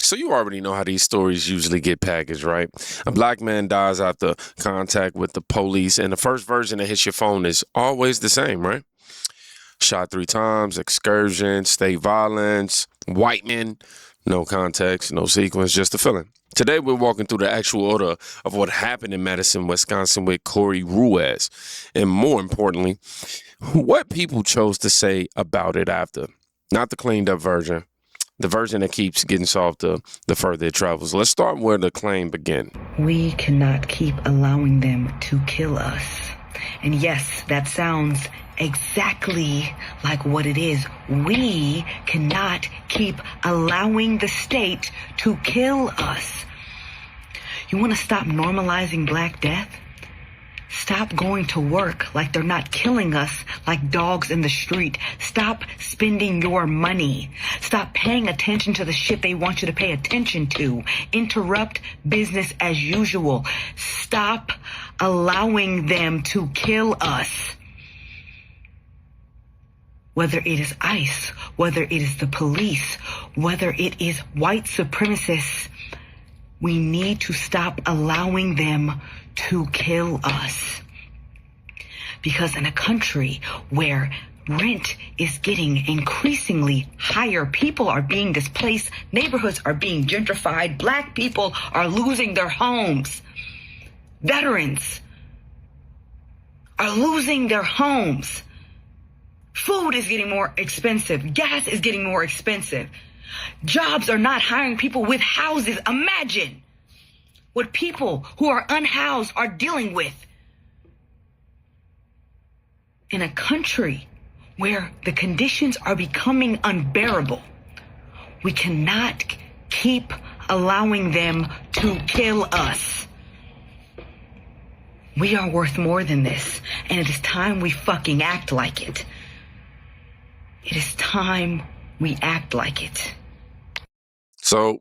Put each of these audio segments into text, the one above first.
So you already know how these stories usually get packaged, right? A black man dies after contact with the police, and the first version that hits your phone is always the same, right? Shot 3 times, excursion, state violence, white men, no context, no sequence, just a feeling. Today we're walking through the actual order of what happened in Madison, Wisconsin with Corey Ruiz, and more importantly, what people chose to say about it after. Not the cleaned up version, the version that keeps getting softer the further it travels. Let's start where the claim began. We cannot keep allowing them to kill us. And yes, that sounds exactly like what it is. We cannot keep allowing the state to kill us. You want to stop normalizing Black death? Stop going to work like they're not killing us like dogs in the street. Stop spending your money. Stop paying attention to the shit they want you to pay attention to. Interrupt business as usual. Stop allowing them to kill us. Whether it is ICE, whether it is the police, whether it is white supremacists, we need to stop allowing them to kill us. Because in a country where rent is getting increasingly higher, people are being displaced, neighborhoods are being gentrified, Black people are losing their homes, veterans are losing their homes, food is getting more expensive, gas is getting more expensive, jobs are not hiring people with houses. Imagine what people who are unhoused are dealing with in a country where the conditions are becoming unbearable. We cannot keep allowing them to kill us. We are worth more than this, and it is time we fucking act like it. It is time we act like it. So,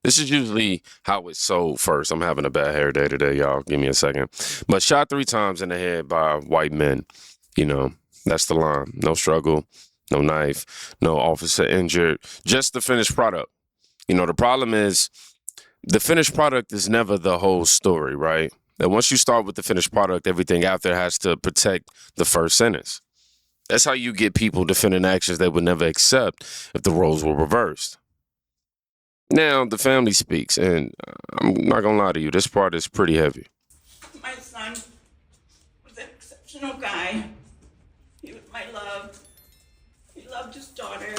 this is usually how it's sold first. I'm having a bad hair day today, y'all. Give me a second. But shot 3 times in the head by white men. That's the line. No struggle, no knife, no officer injured, just the finished product. The problem is the finished product is never the whole story, right? And once you start with the finished product, everything after has to protect the first sentence. That's how you get people defending actions they would never accept if the roles were reversed. Now, the family speaks, and I'm not going to lie to you, this part is pretty heavy. My son was an exceptional guy. He was my love. He loved his daughter.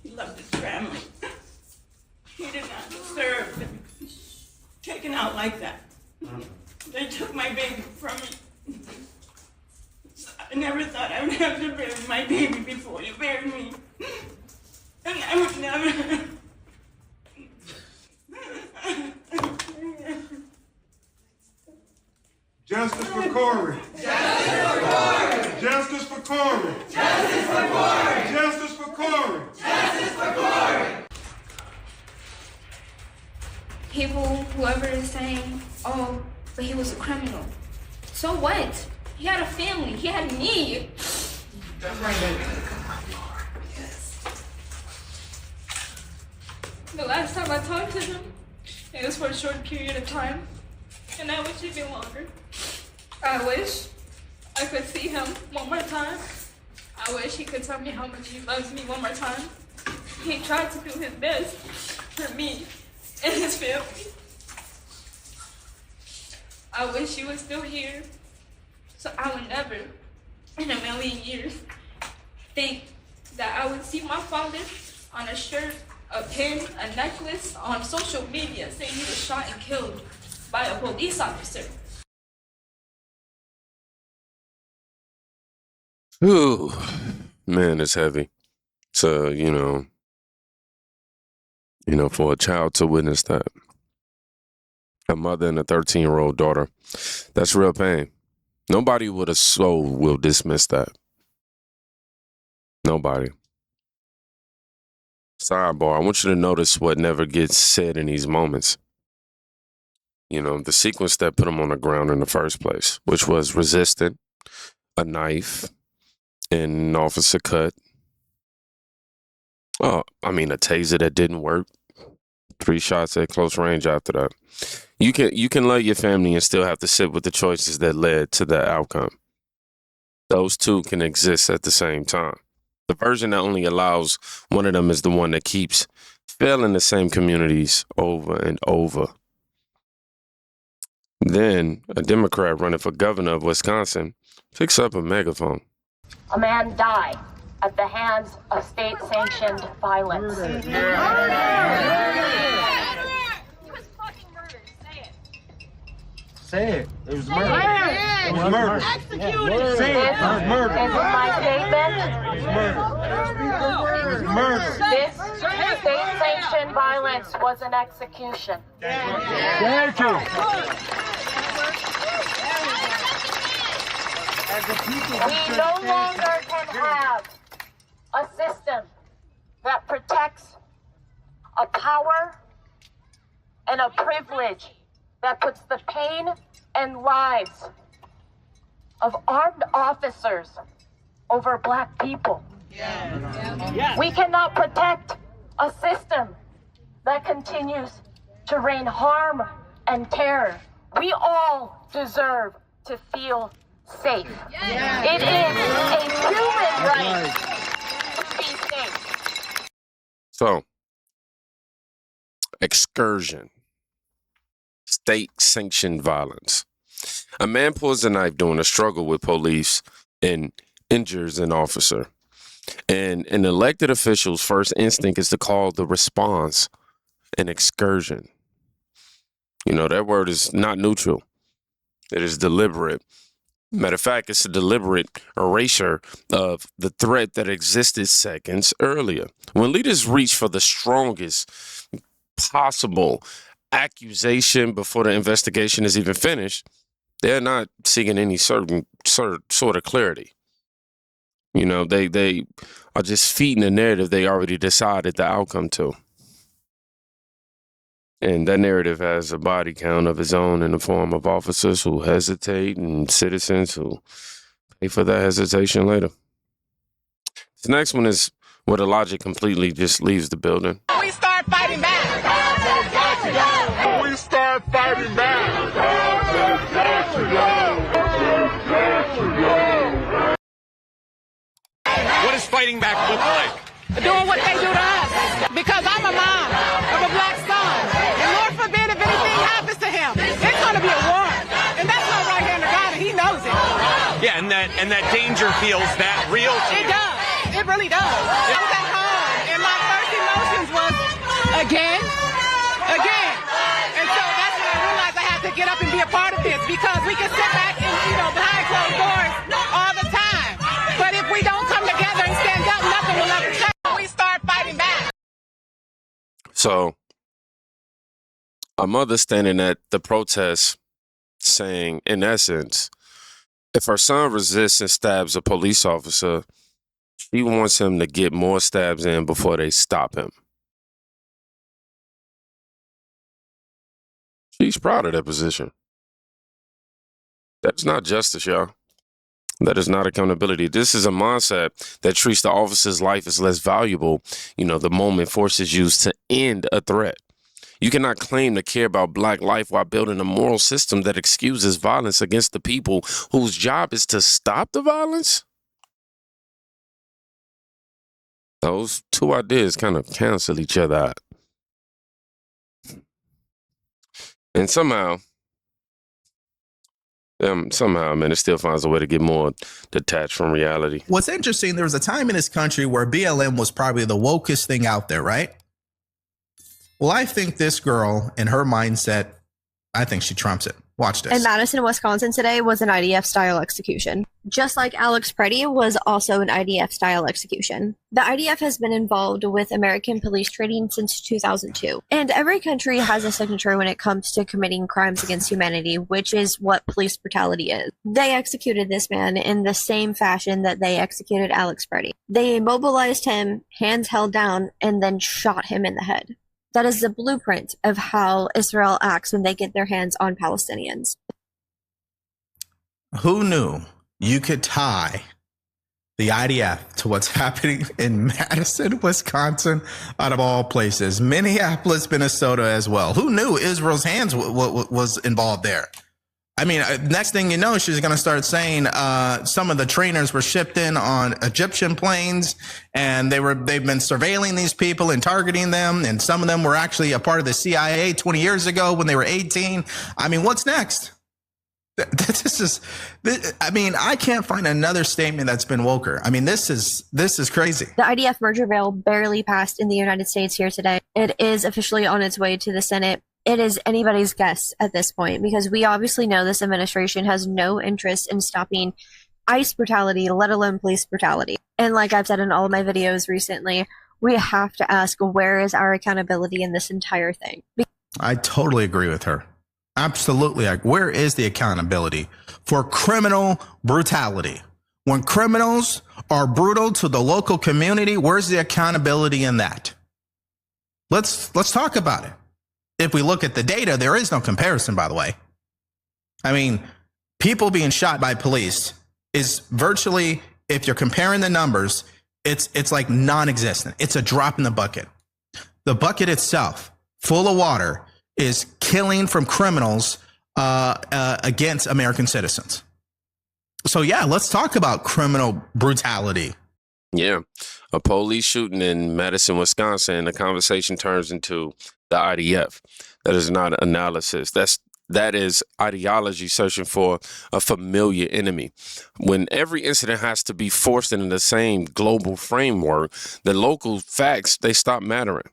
He loved his family. He did not deserve to be taken out like that. They took my baby from me. I never thought I would have to bury my baby before you buried me. And I would never... Justice for Corey. Justice for Corey. Justice for Corey. Justice for Corey. Justice for Corey. Justice for Corey. People, whoever is saying, oh, but he was a criminal. So what? He had a family. He had me. That's right, baby. Yes. The last time I talked to him, it was for a short period of time, and I wish it'd been longer. I wish I could see him one more time. I wish he could tell me how much he loves me one more time. He tried to do his best for me and his family. I wish he was still here, so I would never, in a million years, think that I would see my father on a shirt, a pin, a necklace, on social media saying he was shot and killed by a police officer. Ooh, man, it's heavy. So, for a child to witness that, a mother and a 13-year-old daughter, that's real pain. Nobody with a soul will dismiss that. Nobody. Sidebar, I want you to notice what never gets said in these moments. The sequence that put him on the ground in the first place, which was resistant, a knife, and an officer cut. A taser that didn't work. 3 shots at close range after that. You can love your family and still have to sit with the choices that led to that outcome. Those two can exist at the same time. The version that only allows one of them is the one that keeps failing the same communities over and over. Then a Democrat running for governor of Wisconsin picks up a megaphone. A man died at the hands of state-sanctioned violence. He was fucking murdered. Say it. Say it. It was murder. It was murder. Executed. Say it. It was murder. This is my statement. It was murder. This state-sanctioned violence was an execution. Thank you. We no longer can have a system that protects a power and a privilege that puts the pain and lives of armed officers over Black people. We cannot protect a system that continues to rain harm and terror. We all deserve to feel safe. It is a human right to be safe. So, excursion, state-sanctioned violence. A man pulls a knife during a struggle with police and injures an officer. And an elected official's first instinct is to call the response an excursion. You know, that word is not neutral. It is deliberate. Matter of fact, it's a deliberate erasure of the threat that existed seconds earlier. When leaders reach for the strongest possible accusation before the investigation is even finished, they're not seeking any certain sort of clarity. You know, they are just feeding the narrative they already decided the outcome to. And that narrative has a body count of its own in the form of officers who hesitate and citizens who pay for that hesitation later. This next one is where the logic completely just leaves the building. We start fighting back. We start fighting back. What does fighting back look like? Doing what they do to us. Because I'm a mom of a Black son. And Lord forbid if anything happens to him, it's going to be a war. And that's my right hand of God, and he knows it. Yeah, and that danger feels that real to It you. does. It really does. I was at home, and my first emotions was, again. And so that's when I realized I had to get up and be a part of this, because we can sit back and, behind closed doors all the time. But if we don't come together and stand up, nothing will ever change. We start fighting back. So, a mother standing at the protest saying, in essence, if her son resists and stabs a police officer, she wants him to get more stabs in before they stop him. She's proud of that position. That's not justice, y'all. That is not accountability. This is a mindset that treats the officer's life as less valuable, the moment force is used to end a threat. You cannot claim to care about Black life while building a moral system that excuses violence against the people whose job is to stop the violence. Those two ideas kind of cancel each other out. And somehow, man, it still finds a way to get more detached from reality. What's interesting, there was a time in this country where BLM was probably the wokest thing out there, right? Well, I think this girl and her mindset, I think she trumps it. Watch this. In Madison, Wisconsin today was an IDF-style execution. Just like Alex Preddy was also an IDF-style execution. The IDF has been involved with American police training since 2002. And every country has a signature when it comes to committing crimes against humanity, which is what police brutality is. They executed this man in the same fashion that they executed Alex Preddy. They immobilized him, hands held down, and then shot him in the head. That is the blueprint of how Israel acts when they get their hands on Palestinians. Who knew you could tie the IDF to what's happening in Madison, Wisconsin, out of all places, Minneapolis, Minnesota as well. Who knew Israel's hands was involved there? I mean, next thing you know, she's going to start saying some of the trainers were shipped in on Egyptian planes, and they've been surveilling these people and targeting them, and some of them were actually a part of the CIA 20 years ago when they were 18. I mean, what's next? I can't find another statement that's been woker. I mean, this is crazy. The IDF merger bill barely passed in the United States here today. It is officially on its way to the Senate. It is anybody's guess at this point, because we obviously know this administration has no interest in stopping ICE brutality, let alone police brutality. And like I've said in all of my videos recently, we have to ask, where is our accountability in this entire thing? I totally agree with her. Absolutely. Like, where is the accountability for criminal brutality? When criminals are brutal to the local community, where's the accountability in that? Let's talk about it. If we look at the data, there is no comparison, by the way. I mean, people being shot by police is virtually, if you're comparing the numbers, it's like non-existent. It's a drop in the bucket. The bucket itself, full of water, is killing from criminals against American citizens. So yeah, let's talk about criminal brutality. Yeah, a police shooting in Madison, Wisconsin, the conversation turns into the IDF. That is not analysis. That is ideology searching for a familiar enemy. When every incident has to be forced into the same global framework, the local facts, they stop mattering.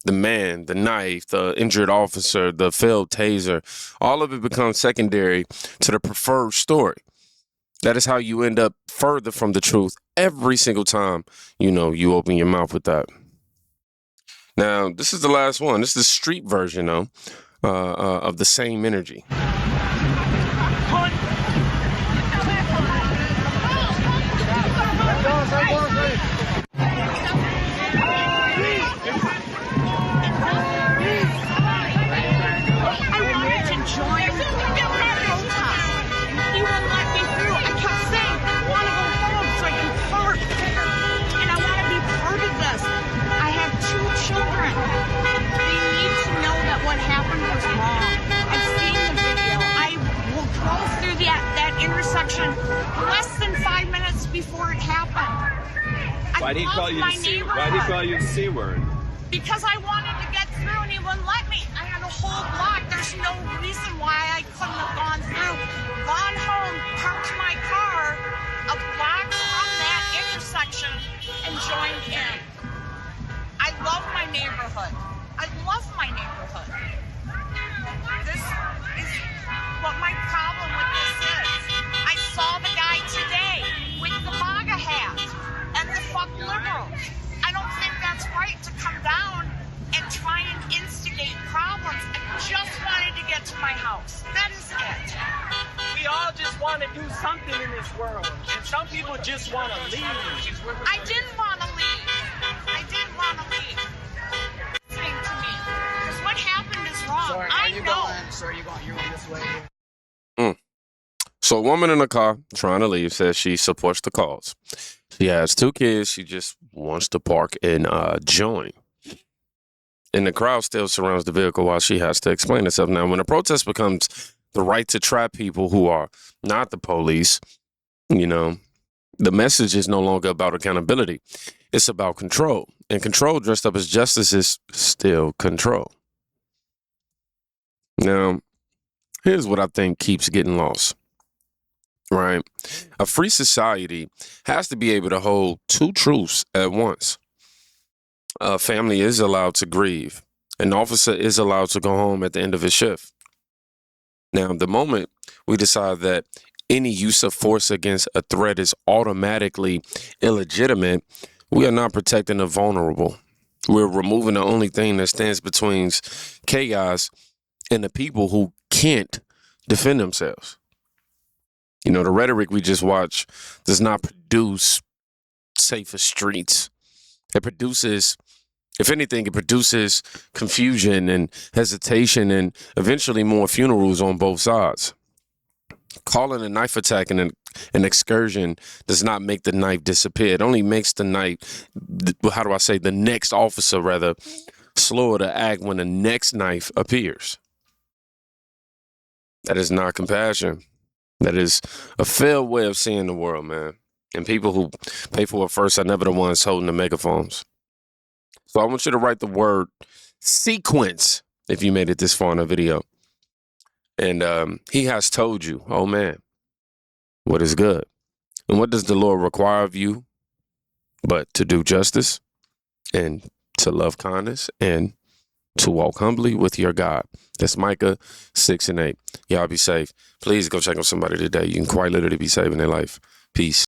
The man, the knife, the injured officer, the failed taser, all of it becomes secondary to the preferred story. That is how you end up further from the truth every single time, you open your mouth with that. Now, this is the last one. This is the street version, though, of the same energy. Less than 5 minutes before it happened. Why did he call you the C word? Because I wanted to get through and he wouldn't let me. I had a whole block. There's no reason why I couldn't have gone through. Gone home, parked my car a block from that intersection and joined in. I love my neighborhood. I love my neighborhood. This is what my problem with this is. I saw the guy today with the MAGA hat and the fuck liberals. I don't think that's right to come down and try and instigate problems. I just wanted to get to my house. That is it. We all just want to do something in this world. And some people just want to leave. I didn't want to leave. I didn't want to leave. Listening to me. Because what happened is wrong. Sorry, I know. You're going this way. So a woman in a car trying to leave says she supports the cause. She has 2 kids. She just wants to park and join. And the crowd still surrounds the vehicle while she has to explain herself. Now, when a protest becomes the right to trap people who are not the police, the message is no longer about accountability. It's about control. And control dressed up as justice is still control. Now, here's what I think keeps getting lost. Right. A free society has to be able to hold 2 truths at once. A family is allowed to grieve. An officer is allowed to go home at the end of his shift. Now, the moment we decide that any use of force against a threat is automatically illegitimate, we are not protecting the vulnerable. We're removing the only thing that stands between chaos and the people who can't defend themselves. The rhetoric we just watched does not produce safer streets. It produces, if anything, it produces confusion and hesitation and eventually more funerals on both sides. Calling a knife attack an excursion does not make the knife disappear. It only makes the knife, the next officer rather, slower to act when the next knife appears. That is not compassion. That is a failed way of seeing the world, man. And people who pay for it first are never the ones holding the megaphones. So I want you to write the word sequence if you made it this far in the video. And he has told you, oh man, what is good. And what does the Lord require of you but to do justice and to love kindness and to walk humbly with your God. That's Micah 6 and 8. Y'all be safe. Please go check on somebody today. You can quite literally be saving their life. Peace.